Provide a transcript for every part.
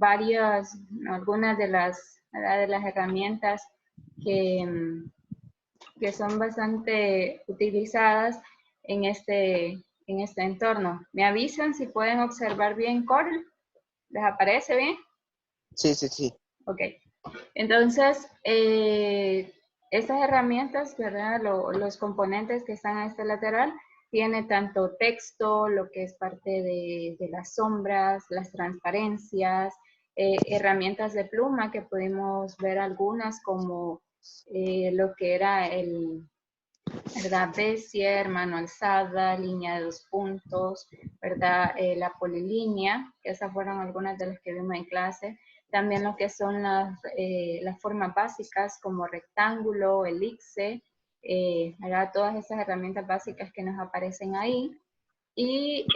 algunas de las herramientas que son bastante utilizadas en este entorno. ¿Me avisan si pueden observar bien Corel? ¿Les aparece bien? Sí, sí, sí. Ok. Entonces, estas herramientas, ¿verdad? Los componentes que están a este lateral, tiene tanto texto, lo que es parte de las sombras, las transparencias, herramientas de pluma que pudimos ver algunas como lo que era ¿verdad? Bezier, mano alzada, línea de 2 puntos, ¿verdad? La polilínea, que esas fueron algunas de las que vimos en clase. También lo que son las formas básicas como rectángulo, elipse, ¿verdad? Todas esas herramientas básicas que nos aparecen ahí. Y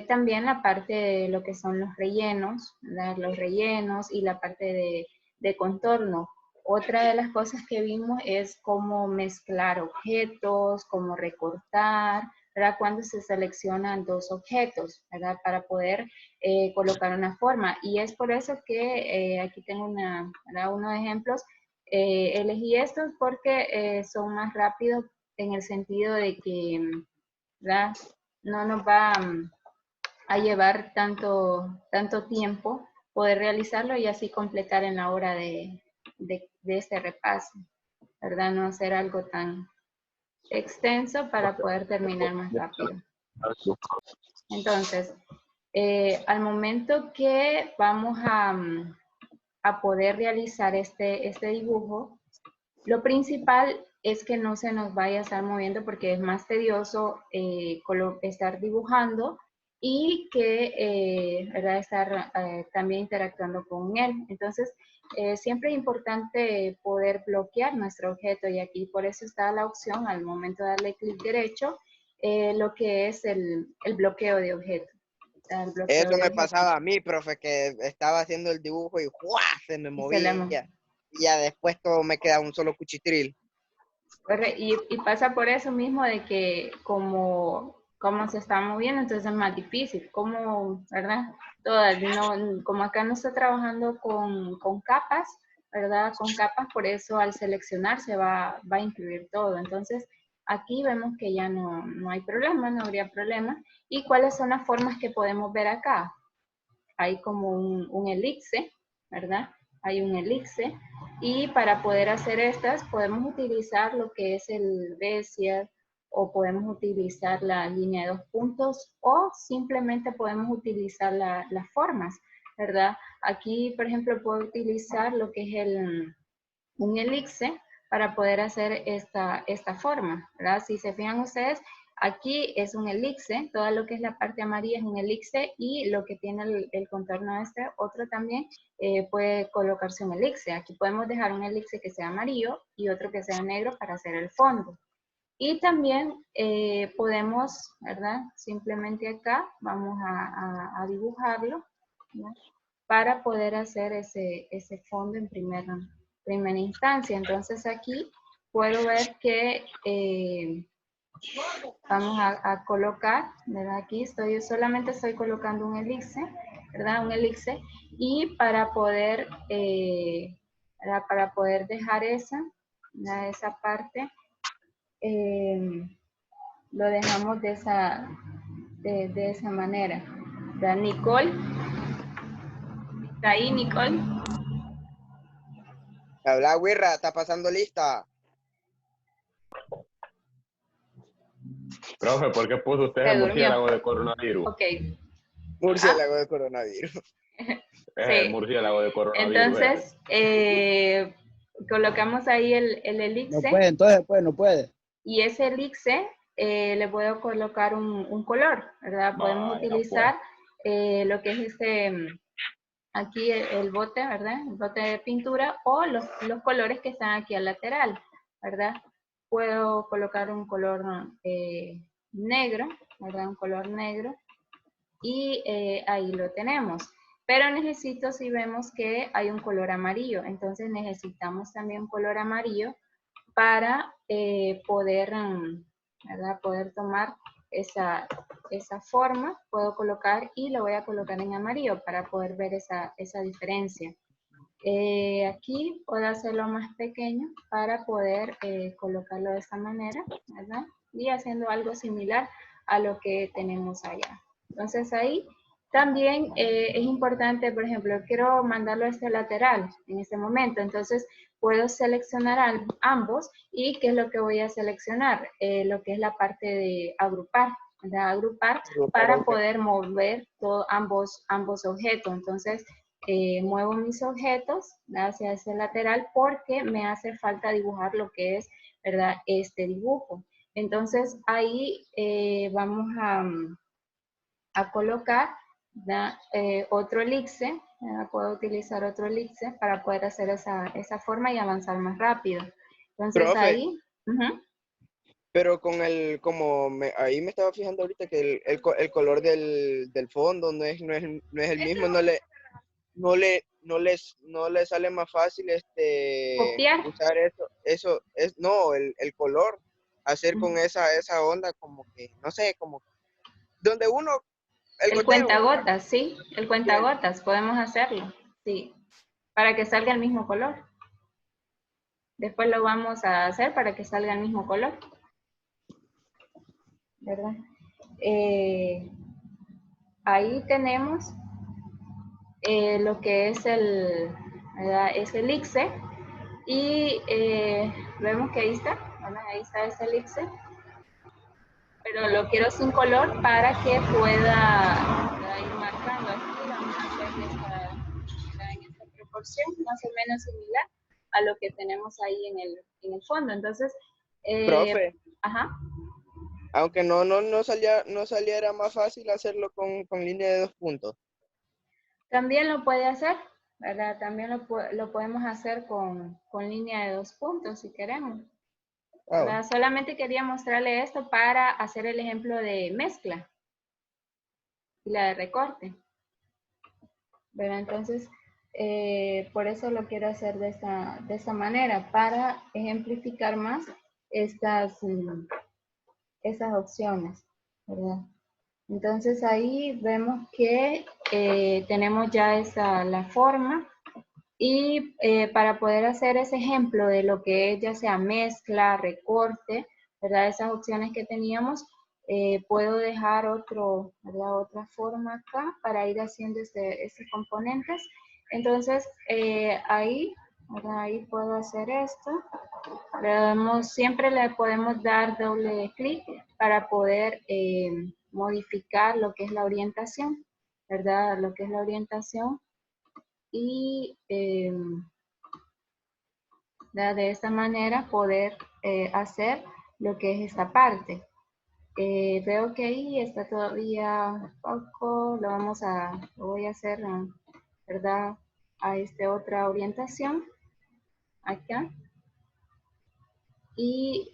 también la parte de lo que son los rellenos, ¿verdad? Los rellenos y la parte de contorno. Otra de las cosas que vimos es cómo mezclar objetos, cómo recortar, ¿verdad? Cuando se seleccionan dos objetos, ¿verdad? Para poder colocar una forma. Y es por eso que aquí tengo unos ejemplos. Elegí estos porque son más rápidos en el sentido de que, ¿verdad? No nos va a llevar tanto tiempo poder realizarlo y así completar en la hora de este repaso, ¿verdad? No hacer algo tan extenso para poder terminar más rápido. Entonces, al momento que vamos a poder realizar este dibujo, lo principal es que no se nos vaya a estar moviendo porque es más tedioso estar dibujando y que ¿verdad? Estar también interactuando con él. Entonces, siempre es importante poder bloquear nuestro objeto y aquí por eso está la opción al momento de darle clic derecho, lo que es el bloqueo de objeto. Eso me pasaba a mí, profe, que estaba haciendo el dibujo y ¡guau! Se me movía. Y ya después todo me queda un solo cuchitril. Y pasa por eso mismo de que como se está moviendo, entonces es más difícil. Como, ¿verdad? Como acá no está trabajando con capas, ¿verdad? Con capas, por eso al seleccionar se va a incluir todo. Entonces, aquí vemos que ya no hay problema, no habría problema. ¿Y cuáles son las formas que podemos ver acá? Hay como un elipse, ¿verdad? Hay un elipse. Y para poder hacer estas, podemos utilizar lo que es el Bezier, o podemos utilizar la línea de 2 puntos, o simplemente podemos utilizar las formas, ¿verdad? Aquí, por ejemplo, puedo utilizar lo que es un elipse para poder hacer esta forma, ¿verdad? Si se fijan ustedes, aquí es un elipse, todo lo que es la parte amarilla es un elipse y lo que tiene el contorno este, otro también, puede colocarse un elipse. Aquí podemos dejar un elipse que sea amarillo y otro que sea negro para hacer el fondo. Y también podemos, ¿verdad? Simplemente acá vamos a dibujarlo, ¿verdad? Para poder hacer ese fondo en primera instancia. Entonces aquí puedo ver que vamos a colocar, ¿verdad? Aquí solamente estoy colocando un elipse, ¿verdad? Un elipse. Y para poder, ¿verdad? Para poder dejar esa parte, lo dejamos de esa manera. ¿Verdad? Nicole, ¿está ahí Nicole? Habla, Wirra, está pasando lista. Profe, ¿por qué puso usted Se el durmió. murciélago de coronavirus? Ok. Murciélago de coronavirus. Es el Sí. murciélago de coronavirus. Entonces, colocamos ahí el elipse. No puede, entonces pues no puede. Y ese elipse le puedo colocar un color, ¿verdad? Podemos utilizar lo que es aquí el bote, ¿verdad? El bote de pintura o los colores que están aquí al lateral, ¿verdad? Puedo colocar un color negro, ¿verdad? Un color negro. Y ahí lo tenemos. Pero necesito, si vemos que hay un color amarillo, entonces necesitamos también color amarillo para poder, ¿verdad? Poder tomar esa esa forma, puedo colocar y lo voy a colocar en amarillo para poder ver esa diferencia. Aquí puedo hacerlo más pequeño para poder colocarlo de esta manera, ¿verdad? Y haciendo algo similar a lo que tenemos allá. Entonces ahí también es importante, por ejemplo, quiero mandarlo a este lateral en este momento, entonces puedo seleccionar ambos y ¿qué es lo que voy a seleccionar? Lo que es la parte de agrupar, ¿verdad? Agrupar para poder mover ambos objetos. Entonces muevo mis objetos hacia ese lateral porque me hace falta dibujar lo que es, ¿verdad? Este dibujo. Entonces ahí vamos a colocar otro elipse, puedo utilizar otro elipse para poder hacer esa forma y avanzar más rápido. Entonces profe, ahí... pero con ahí me estaba fijando ahorita que el color del fondo no es el mismo, no le sale más fácil copiar. usar eso es, no, el color, hacer con esa onda como que, no sé, como donde uno, el gotero. Cuentagotas, sí, el cuentagotas, podemos hacerlo, sí, para que salga el mismo color. Después lo vamos a hacer para que salga el mismo color, ¿verdad? Ahí tenemos lo que es es el elipse y vemos que ahí está, ¿verdad? Ahí está ese elipse, pero lo quiero sin color para que pueda ir marcando. Aquí vamos a hacer en esta proporción más o menos similar a lo que tenemos ahí en el fondo. Entonces, profe, ajá. Aunque no saliera más fácil hacerlo con línea de 2 puntos. También lo puede hacer, ¿verdad? También lo podemos hacer con línea de 2 puntos si queremos. Oh. Solamente quería mostrarle esto para hacer el ejemplo de mezcla y la de recorte. ¿Verdad? Entonces, por eso lo quiero hacer de esta manera, para ejemplificar más esas opciones, ¿verdad? Entonces ahí vemos que tenemos ya la forma y para poder hacer ese ejemplo de lo que es ya sea mezcla, recorte, ¿verdad? Esas opciones que teníamos, puedo dejar otra forma acá para ir haciendo estos componentes. Entonces ahí puedo hacer esto. Siempre le podemos dar doble clic para poder modificar lo que es la orientación, ¿verdad? Lo que es la orientación y de esta manera poder hacer lo que es esta parte. Veo que ahí está todavía poco, lo voy a hacer, ¿verdad? A otra orientación, acá. Y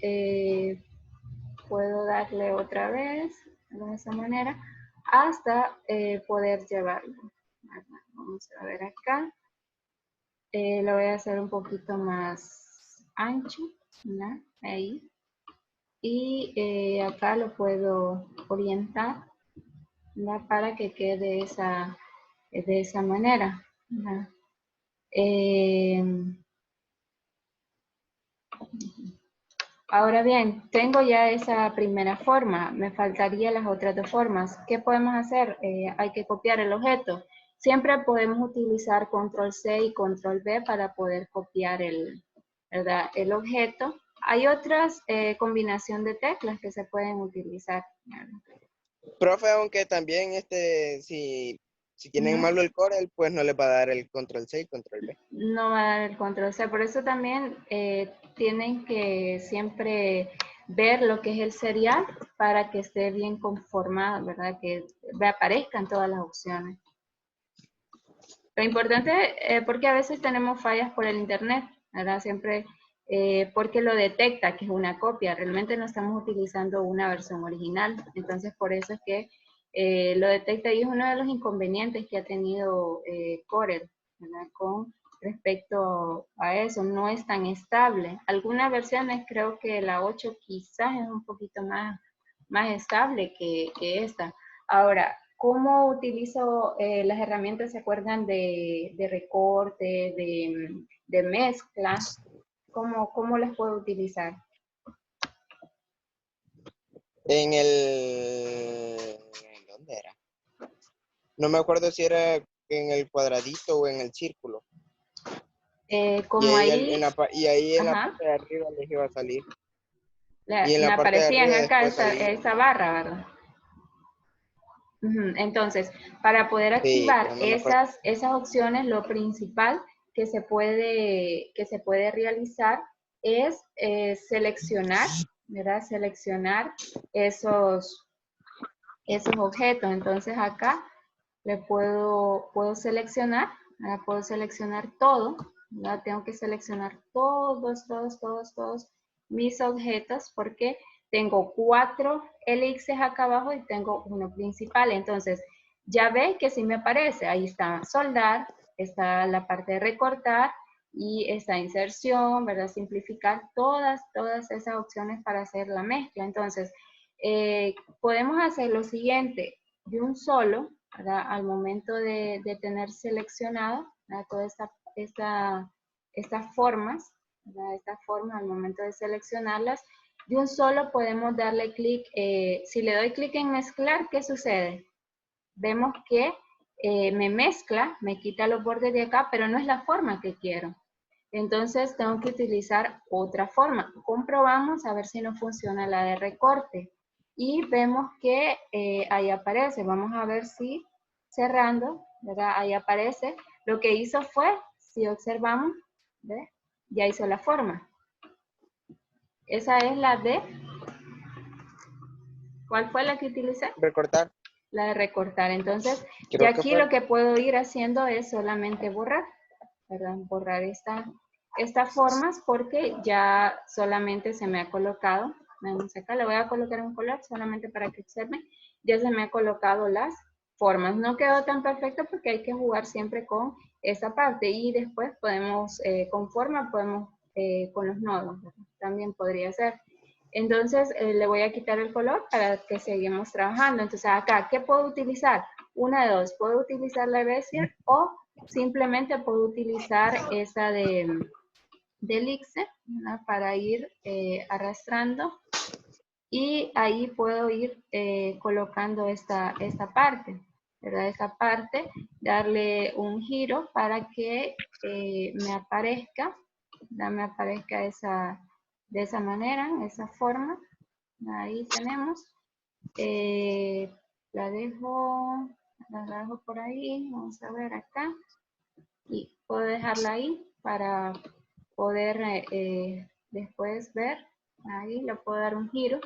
puedo darle otra vez, de esa manera, hasta poder llevarlo. Vamos a ver acá. Lo voy a hacer un poquito más ancho, ¿no? Ahí. Y acá lo puedo orientar, ¿no? Para que quede de esa manera, ¿no? Ahora bien, tengo ya esa primera forma, me faltarían las otras dos formas. ¿Qué podemos hacer? Hay que copiar el objeto. Siempre podemos utilizar control C y control V para poder copiar el objeto. Hay otras combinación de teclas que se pueden utilizar. Profe, aunque también si tienen malo el Corel, pues no les va a dar el control C y control V. No va a dar el control C, por eso también tienen que siempre ver lo que es el serial para que esté bien conformado, ¿verdad? Que aparezcan todas las opciones. Lo importante, porque a veces tenemos fallas por el internet, ¿verdad? Siempre porque lo detecta que es una copia, realmente no estamos utilizando una versión original, entonces por eso es que lo detecta y es uno de los inconvenientes que ha tenido Corel, ¿verdad? Con respecto a eso, no es tan estable. Algunas versiones, creo que la 8 quizás es un poquito más estable que esta. Ahora, ¿cómo utilizo las herramientas? ¿Se acuerdan de recorte, de mezcla? ¿Cómo las puedo utilizar? En el... ¿Dónde era? No me acuerdo si era en el cuadradito o en el círculo. Como ahí... Y ahí en la ajá, parte de arriba les iba a salir. Y en me la parte de aparecían arriba acá después ahí. esa barra, ¿verdad? Entonces, para poder Sí, activar pero no me acuerdo. esas opciones, lo principal que se puede realizar es seleccionar, ¿verdad? Seleccionar esos objetos. Entonces, acá le puedo seleccionar, ¿verdad? Puedo seleccionar todo, ¿verdad? Tengo que seleccionar todos mis objetos porque tengo 4 elixes acá abajo y tengo uno principal. Entonces, ya ve que sí me aparece. Ahí está soldar, está la parte de recortar y esta inserción, ¿verdad? Simplificar todas esas opciones para hacer la mezcla. Entonces, podemos hacer lo siguiente, de un solo, ¿verdad? Al momento de tener seleccionado, ¿verdad? Todas estas formas, ¿verdad? Estas formas al momento de seleccionarlas, de un solo podemos darle clic, si le doy clic en mezclar, ¿qué sucede? Vemos que me mezcla, me quita los bordes de acá, pero no es la forma que quiero. Entonces tengo que utilizar otra forma. Comprobamos a ver si no funciona la de recorte. Y vemos que ahí aparece. Vamos a ver si cerrando, ¿verdad? Ahí aparece. Lo que hizo fue, si observamos, ¿ve? Ya hizo la forma. Esa es la de... ¿Cuál fue la que utilicé? Recortar. La de recortar. Entonces, ya Creo que aquí fue. lo que puedo ir haciendo es solamente borrar, ¿verdad? Borrar estas formas porque ya solamente se me ha colocado, vamos acá, le voy a colocar un color solamente para que observen, ya se me ha colocado las formas. No quedó tan perfecto porque hay que jugar siempre con esa parte y después podemos, con forma, podemos con los nodos, ¿verdad? También podría ser. Entonces, le voy a quitar el color para que seguimos trabajando. Entonces, acá, ¿qué puedo utilizar? Una de dos. Puedo utilizar la Bezier o simplemente puedo utilizar esa de elixir, ¿verdad? Para ir arrastrando. Y ahí puedo ir colocando esta parte, ¿verdad? Esta parte, darle un giro para que me aparezca, ¿verdad? Me aparezca de esa manera, esa forma. Ahí tenemos. La dejo por ahí. Vamos a ver acá. Y puedo dejarla ahí para poder después ver. Ahí le puedo dar un giro.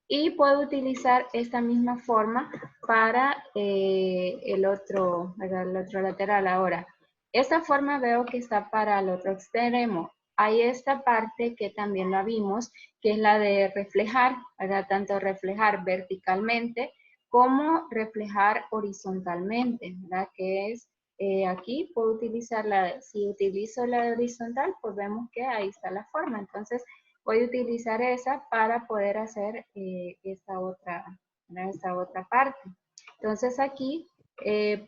Y puedo utilizar esta misma forma para el otro lateral. Ahora, esta forma veo que está para el otro extremo. Hay esta parte que también la vimos, que es la de reflejar, ¿verdad? Tanto reflejar verticalmente como reflejar horizontalmente, ¿verdad? Que es aquí puedo utilizar si utilizo la horizontal, pues vemos que ahí está la forma. Entonces, voy a utilizar esa para poder hacer esta otra parte. Entonces, aquí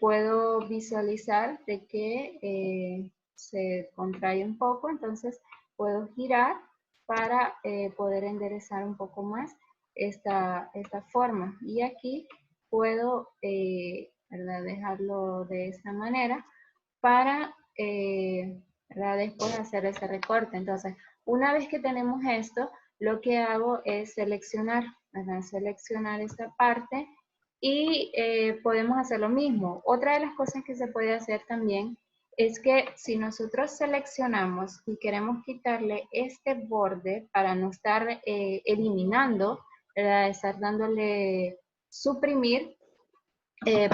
puedo visualizar de que se contrae un poco, entonces puedo girar para poder enderezar un poco más esta forma. Y aquí puedo ¿verdad? Dejarlo de esta manera para ¿verdad? Después hacer ese recorte. Entonces, una vez que tenemos esto, lo que hago es seleccionar, ¿verdad? Seleccionar esta parte y podemos hacer lo mismo. Otra de las cosas que se puede hacer también es que si nosotros seleccionamos y queremos quitarle este borde para no estar eliminando, ¿verdad? Estar dándole suprimir,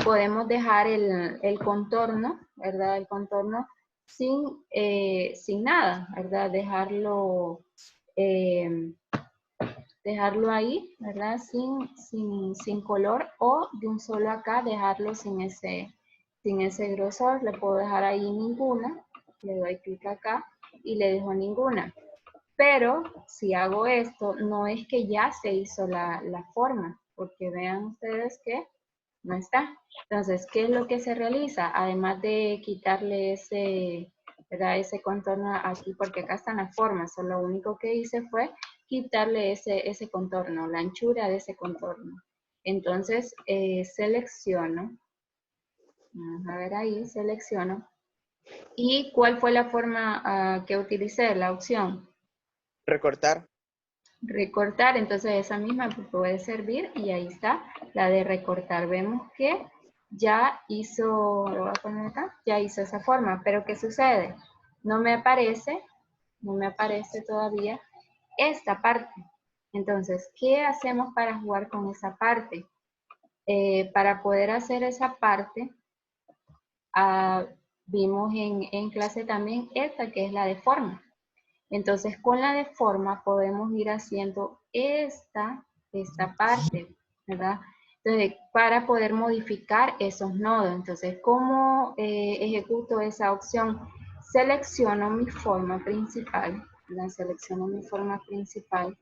podemos dejar el contorno, ¿verdad? El contorno sin nada, ¿verdad? Eh, dejarlo ahí, ¿verdad? Sin color o de un solo acá dejarlo sin ese grosor. Le puedo dejar ahí ninguna, le doy clic acá y le dejo ninguna. Pero si hago esto, no es que ya se hizo la forma, porque vean ustedes que no está. Entonces, ¿qué es lo que se realiza? Además de quitarle ese, ¿verdad? Ese contorno aquí, porque acá están las formas, lo único que hice fue quitarle ese contorno, la anchura de ese contorno. Entonces, selecciono, vamos a ver ahí, selecciono. ¿Y cuál fue la forma que utilicé, la opción? Recortar. Recortar, entonces esa misma puede servir y ahí está la de recortar. Vemos que ya hizo, lo voy a poner acá, ya hizo esa forma, pero ¿qué sucede? No me aparece todavía esta parte. Entonces, ¿qué hacemos para jugar con esa parte? Para poder hacer esa parte, vimos en clase también esta que es la de forma. Entonces, con la de forma podemos ir haciendo esta parte, ¿verdad? Entonces, para poder modificar esos nodos. Entonces, ¿cómo ejecuto esa opción? Selecciono mi forma principal, ¿verdad? Selecciono mi forma principal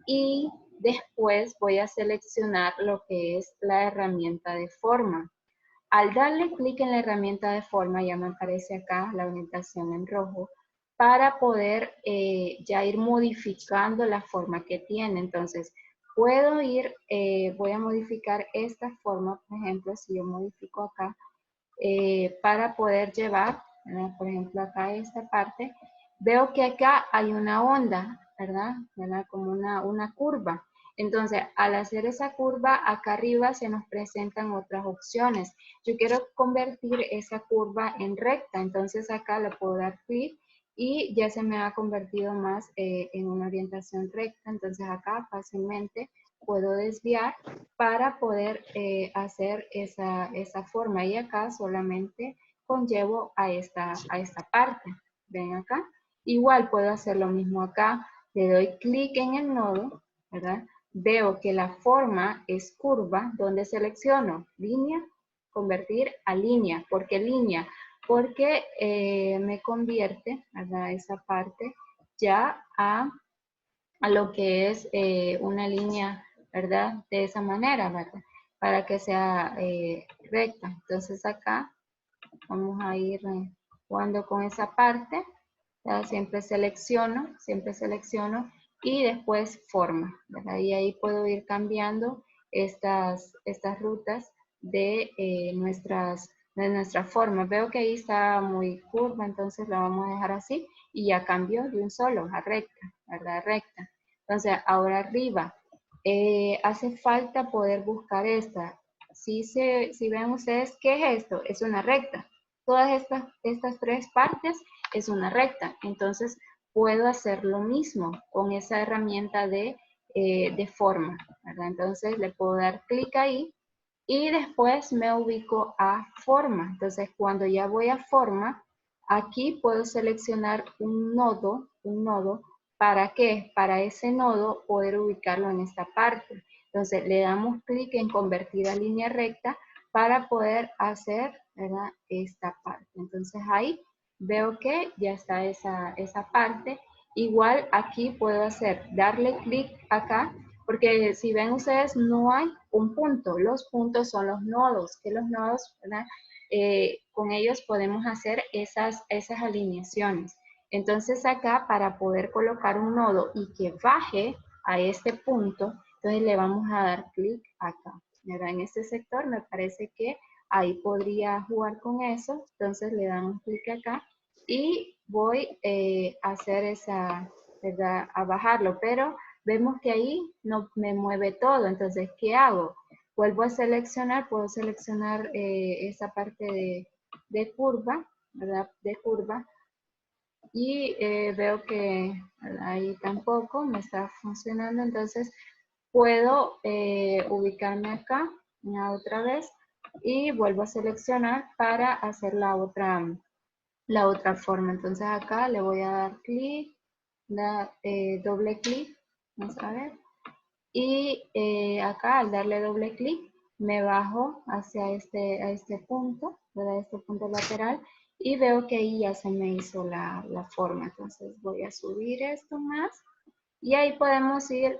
y después voy a seleccionar lo que es la herramienta de forma. Al darle clic en la herramienta de forma, ya me aparece acá la orientación en rojo, para poder ya ir modificando la forma que tiene. Entonces, puedo ir, voy a modificar esta forma, por ejemplo, si yo modifico acá, para poder llevar, ¿verdad? Por ejemplo, acá esta parte, veo que acá hay una onda, ¿verdad? Como una curva. Entonces, al hacer esa curva, acá arriba se nos presentan otras opciones. Yo quiero convertir esa curva en recta, entonces acá le puedo dar clic y ya se me ha convertido más en una orientación recta. Entonces acá fácilmente puedo desviar para poder hacer esa forma. Y acá solamente conllevo a esta parte. Ven acá. Igual puedo hacer lo mismo acá. Le doy clic en el nodo, ¿verdad? Veo que la forma es curva, donde selecciono línea, convertir a línea. ¿Por qué línea? Porque me convierte, ¿verdad? Esa parte ya a lo que es una línea, ¿verdad? De esa manera, ¿verdad? Para que sea recta. Entonces acá vamos a ir jugando con esa parte. ¿Verdad? Siempre selecciono y después forma, ¿verdad? Y ahí puedo ir cambiando estas rutas de nuestra forma. Veo que ahí está muy curva, entonces la vamos a dejar así y ya cambió de un solo a recta, ¿verdad? Recta. Entonces ahora arriba, hace falta poder buscar esta. Si ven ustedes, ¿qué es esto? Es una recta. Todas estas tres partes es una recta. Entonces, puedo hacer lo mismo con esa herramienta de forma, ¿verdad? Entonces, le puedo dar clic ahí y después me ubico a forma. Entonces, cuando ya voy a forma, aquí puedo seleccionar un nodo. ¿Para qué? Para ese nodo poder ubicarlo en esta parte. Entonces, le damos clic en convertir a línea recta para poder hacer, ¿verdad? Esta parte. Entonces, ahí veo que ya está esa parte. Igual aquí puedo darle clic acá, porque si ven ustedes no hay un punto. Los puntos son los nodos, que los nodos, ¿verdad? Con ellos podemos hacer esas alineaciones. Entonces acá para poder colocar un nodo y que baje a este punto, entonces le vamos a dar clic acá. ¿Verdad? En este sector me parece que ahí podría jugar con eso. Entonces le damos clic acá y voy a hacer ¿verdad? A bajarlo, pero vemos que ahí no me mueve todo. Entonces, ¿qué hago? Vuelvo a seleccionar, puedo seleccionar esa parte de curva, ¿verdad? De curva. Y veo que ahí tampoco me está funcionando. Entonces, puedo ubicarme acá otra vez y vuelvo a seleccionar para hacer la otra forma. Entonces acá le voy a dar clic, doble clic, vamos a ver. Y acá al darle doble clic me bajo hacia este punto, ¿verdad? Este punto lateral y veo que ahí ya se me hizo la forma. Entonces voy a subir esto más Y ahí podemos ir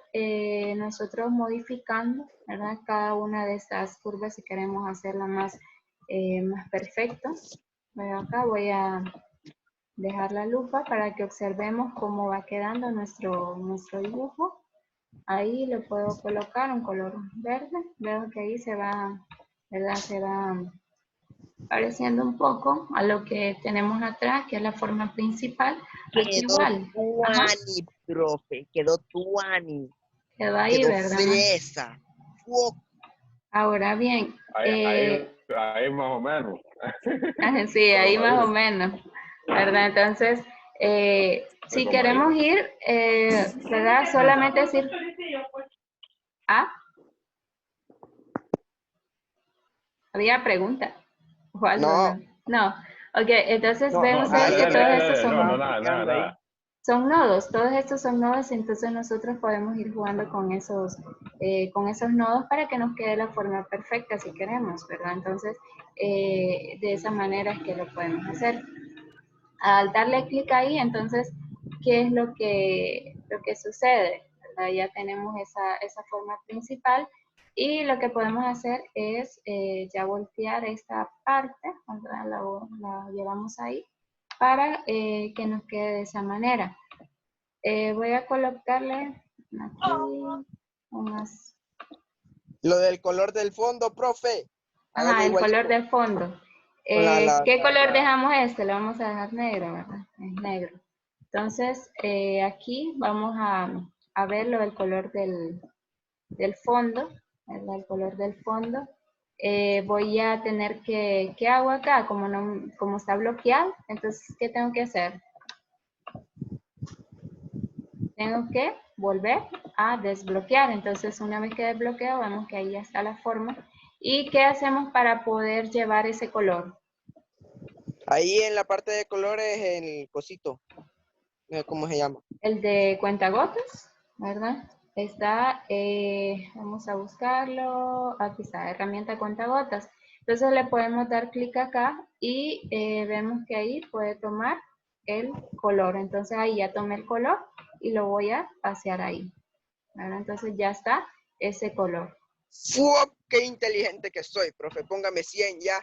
nosotros modificando, ¿verdad? Cada una de estas curvas si queremos hacerla más, más perfecta. Bueno, acá voy a dejar la lupa para que observemos cómo va quedando nuestro dibujo. Ahí le puedo colocar un color verde. Veo que ahí se va, ¿verdad? Se va pareciendo un poco a lo que tenemos atrás, que es la forma principal. Aquí Quedó igual. Ajá, tuani, profe, quedó tuani, quedó ahí, quedó ¿verdad? fresa. Fu- Ahora bien, Ahí más o menos. sí, Pero ahí no más o digo, menos, ¿verdad? Entonces, si como queremos dice. ir, ¿verdad? Solamente decir, ah, había pregunta o algo, No, ¿no? No, ok, entonces no, vemos Dale, que ahí dale, todos dale, estos dale. se No, estaba no, son, nada, nada, bloqueando ahí. nada. son nodos, todos estos son nodos, entonces nosotros podemos ir jugando con esos nodos para que nos quede la forma perfecta si queremos, ¿verdad? Entonces, de esa manera es que lo podemos hacer. Al darle clic ahí, entonces, ¿qué es lo que sucede? ¿Verdad? Ya tenemos esa forma principal y lo que podemos hacer es ya voltear esta parte, ¿verdad? La llevamos ahí para que nos quede de esa manera. Voy a colocarle aquí unas... Lo del color del fondo, profe. Hágalo Ajá, el color igualito. de fondo. Con ¿Qué color dejamos este? Lo vamos a dejar negro, ¿verdad? Es negro. Entonces, aquí vamos a ver lo del color del fondo, ¿verdad? El color del fondo. Voy a tener que, ¿qué hago acá? Como está bloqueado, entonces, ¿qué tengo que hacer? Tengo que volver a desbloquear. Entonces, una vez que desbloqueo, vemos que ahí ya está la forma. ¿Y qué hacemos para poder llevar ese color? ahí en la parte de colores, el cosito. No sé cómo se llama. El de cuentagotas, ¿verdad? Está, vamos a buscarlo, aquí está, herramienta cuentagotas. Entonces le podemos dar clic acá y vemos que ahí puede tomar el color. Entonces ahí ya tomé el color y lo voy a pasear ahí, ¿verdad? Entonces ya está ese color. ¡Fuop! ¡Qué inteligente que soy, profe! Póngame 100 ya.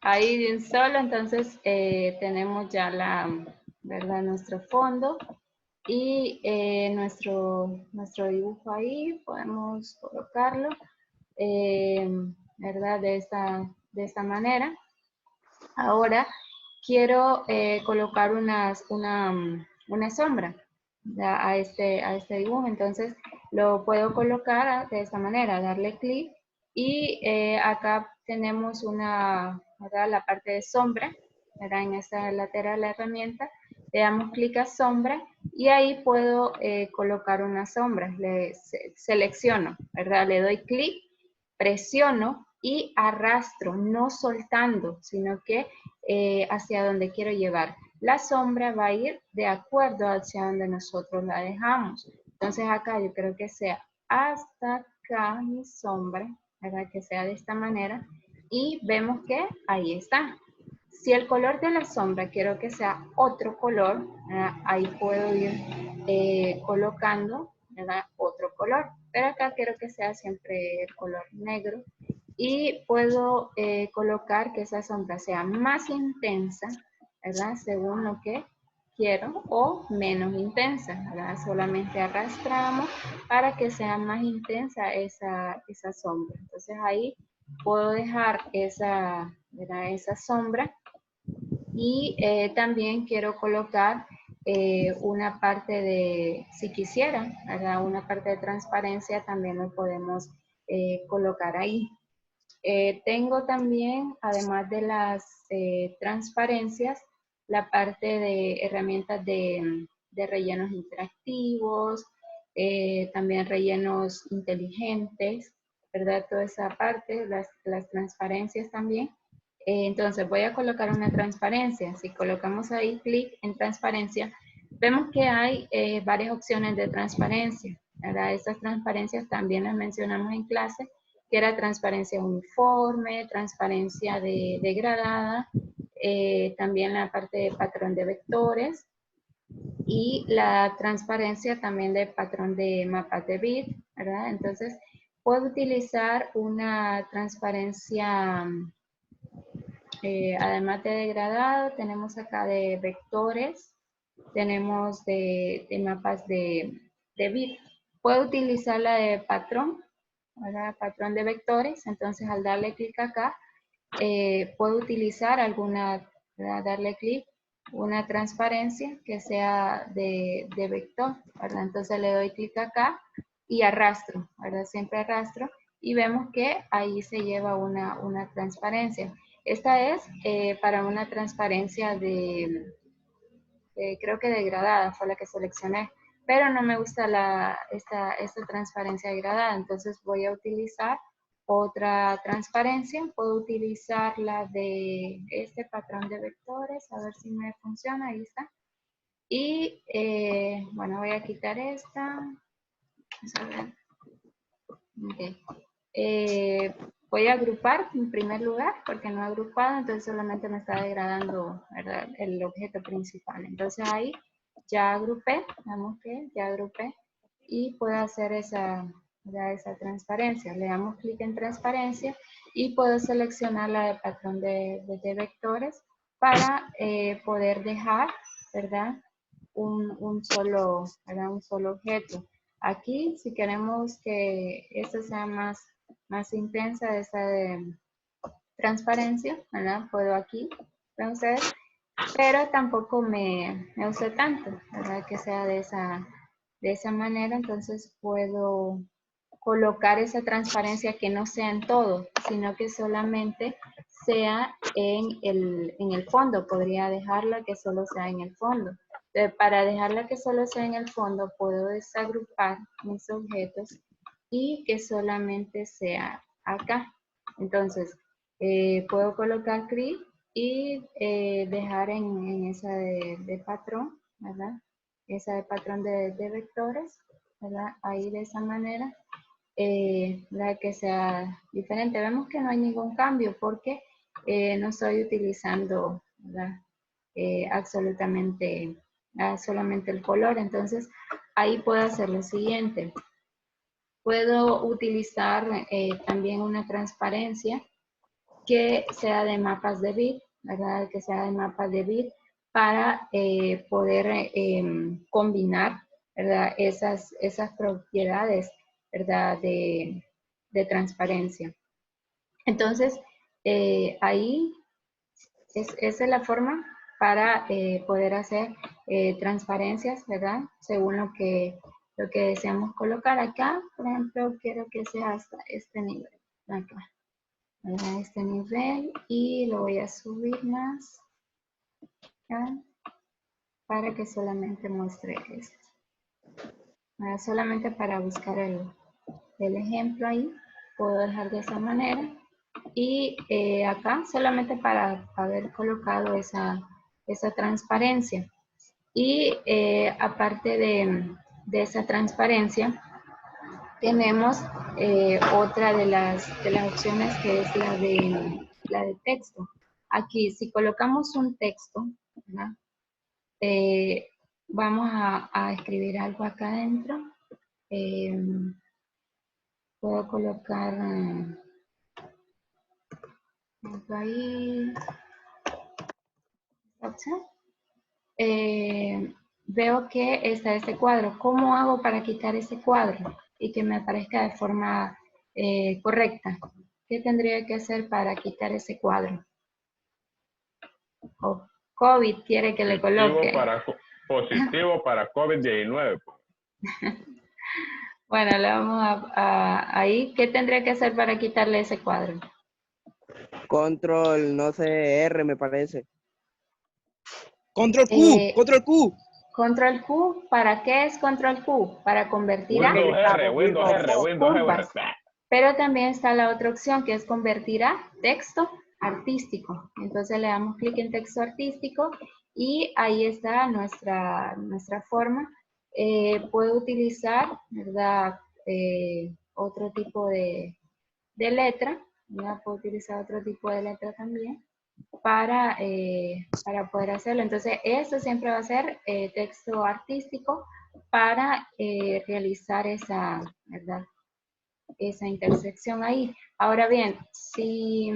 Ahí de un solo, entonces tenemos ya ¿verdad? Nuestro fondo y nuestro dibujo ahí, podemos colocarlo, ¿verdad? De esta manera. Ahora quiero colocar una sombra ¿ya? A este dibujo, entonces lo puedo colocar de esta manera, darle clic y acá tenemos ¿verdad? La parte de sombra, ¿verdad? En esta lateral de la herramienta, le damos clic a sombra y ahí puedo colocar una sombra, selecciono, ¿verdad? Le doy clic, presiono y arrastro, no soltando, sino que hacia donde quiero llevar. La sombra va a ir de acuerdo hacia donde nosotros la dejamos. Entonces acá yo creo que sea hasta acá mi sombra, ¿verdad? Que sea de esta manera. Y vemos que ahí está. Si el color de la sombra quiero que sea otro color, ¿verdad? Ahí puedo ir colocando, ¿verdad? Otro color. Pero acá quiero que sea siempre el color negro. Y puedo colocar que esa sombra sea más intensa, ¿verdad? Según lo que quiero o menos intensa, ¿verdad? Solamente arrastramos para que sea más intensa esa sombra. Entonces ahí puedo dejar ¿verdad? Esa sombra y también quiero colocar una parte de, si quisiera, ¿verdad? Una parte de transparencia también lo podemos colocar ahí. Tengo también, además de las transparencias, la parte de herramientas de rellenos interactivos, también rellenos inteligentes, ¿verdad? Toda esa parte, las transparencias también. Entonces voy a colocar una transparencia. Si colocamos ahí clic en transparencia, vemos que hay varias opciones de transparencia, ¿verdad? Estas transparencias también las mencionamos en clase, que era transparencia uniforme, transparencia degradada, también la parte de patrón de vectores, y la transparencia también del patrón de mapas de bit, ¿verdad? Entonces, puedo utilizar una transparencia, además de degradado, tenemos acá de vectores, tenemos de mapas de bit. Puedo utilizar la de patrón, ¿verdad? Patrón de vectores, entonces al darle clic acá, puedo utilizar alguna, ¿verdad? Darle clic, una transparencia que sea de vector, ¿verdad? Entonces le doy clic acá y arrastro, ¿verdad? Siempre arrastro y vemos que ahí se lleva una transparencia. Esta es para una transparencia creo que degradada, fue la que seleccioné, pero no me gusta esta transparencia degradada, entonces voy a utilizar otra transparencia, puedo utilizar la de este patrón de vectores, a ver si me funciona, ahí está. Y bueno, voy a quitar esta. Vamos a ver. Okay. Voy a agrupar en primer lugar, porque no he agrupado, entonces solamente me está degradando, ¿verdad?, el objeto principal. Entonces ahí ya agrupé, vamos que ya agrupé, y puedo hacer esa transparencia. Le damos clic en transparencia y puedo seleccionar la de patrón de vectores para poder dejar, ¿verdad?, un solo objeto. Aquí, si queremos que esta sea más intensa, esa de transparencia, ¿verdad? Puedo aquí, entonces, pero tampoco me use tanto, ¿verdad? Que sea de esa manera, entonces puedo colocar esa transparencia que no sea en todo, sino que solamente sea en el fondo. Podría dejarla que solo sea en el fondo. Para dejarla que solo sea en el fondo, puedo desagrupar mis objetos y que solamente sea acá. Entonces, puedo colocar clic y dejar en esa de patrón, ¿verdad? Esa de patrón de vectores, ¿verdad? Ahí de esa manera, la que sea diferente. Vemos que no hay ningún cambio porque no estoy utilizando, ¿verdad?, absolutamente solamente el color. Entonces, ahí puedo hacer lo siguiente. Puedo utilizar también una transparencia que sea de mapas de bit, ¿verdad? Que sea de mapas de bit para poder combinar, ¿verdad?, esas propiedades, ¿verdad?, de transparencia. Entonces, ahí esa es la forma para poder hacer transparencias, ¿verdad?, según lo que deseamos colocar acá. Por ejemplo, quiero que sea hasta este nivel, acá, a este nivel, y lo voy a subir más acá para que solamente muestre esto. Solamente para buscar el ejemplo ahí, puedo dejar de esa manera. Y acá solamente para haber colocado esa transparencia. Y aparte de esa transparencia, tenemos otra de las opciones, que es la de texto. Aquí, si colocamos un texto, ¿verdad?, vamos a escribir algo acá adentro. Puedo colocar ahí. Veo que está este cuadro. ¿Cómo hago para quitar ese cuadro y que me aparezca de forma correcta? ¿Qué tendría que hacer para quitar ese cuadro? O COVID quiere que le coloque. Positivo para COVID-19. Bueno, le vamos ahí. ¿Qué tendría que hacer para quitarle ese cuadro? Control, no sé, R me parece. Control Q, Control Q. Control Q, ¿para qué es Control Q? Para convertir a Windows R. Pero también está la otra opción, que es convertir a texto artístico. Entonces le damos clic en texto artístico y ahí está nuestra forma. Puedo utilizar, ¿verdad?, otro tipo de letra, ¿verdad? Puedo utilizar otro tipo de letra también. para poder hacerlo. Entonces, esto siempre va a ser texto artístico para realizar esa, ¿verdad? Esa intersección ahí. Ahora bien, si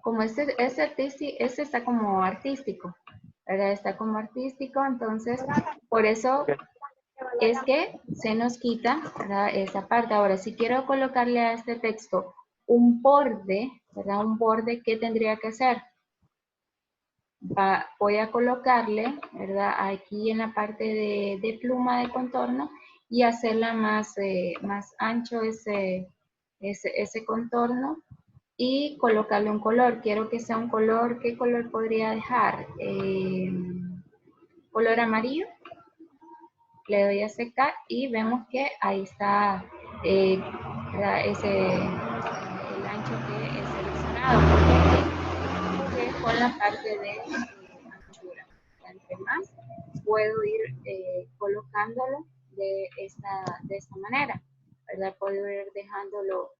como este está como artístico, ¿verdad? Está como artístico, entonces por eso es que se nos quita, ¿verdad? Esa parte. Ahora, si quiero colocarle a este texto un borde, ¿verdad? Un borde, ¿qué tendría que hacer? Voy a colocarle, ¿verdad? Aquí en la parte de pluma de contorno y hacerla más, más ancho ese contorno y colocarle un color. Quiero que sea un color, ¿qué color podría dejar? Color amarillo. Le doy a secar y vemos que ahí está ¿verdad? El ancho que he seleccionado. Porque con la parte de anchura. Entre más puedo ir colocándolo de esta manera, ¿verdad? Puedo ir dejándolo